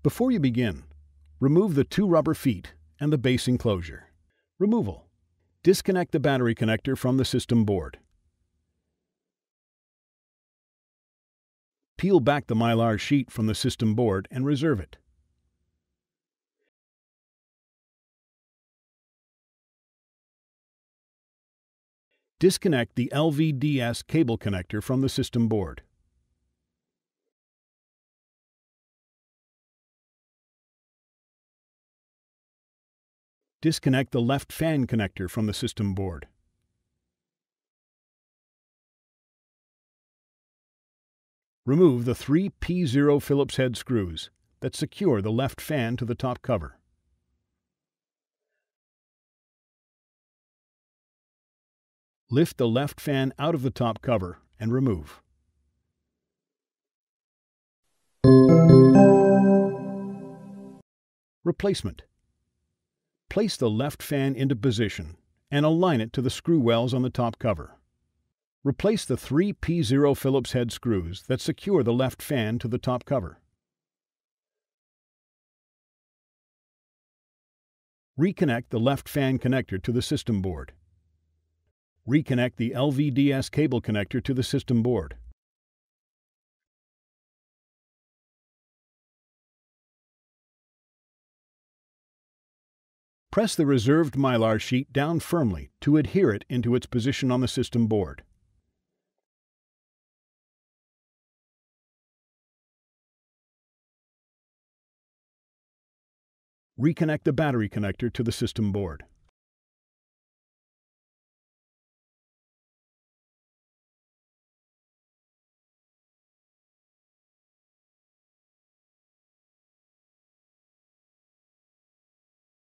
Before you begin, remove the 2 rubber feet and the base enclosure. Removal. Disconnect the battery connector from the system board. Peel back the mylar sheet from the system board and reserve it. Disconnect the LVDS cable connector from the system board. Disconnect the left fan connector from the system board. Remove the 3 P0 Phillips head screws that secure the left fan to the top cover. Lift the left fan out of the top cover and remove. Replacement. Place the left fan into position and align it to the screw wells on the top cover. Replace the 3 P0 Phillips head screws that secure the left fan to the top cover. Reconnect the left fan connector to the system board. Reconnect the LVDS cable connector to the system board. Press the reserved mylar sheet down firmly to adhere it into its position on the system board. Reconnect the battery connector to the system board.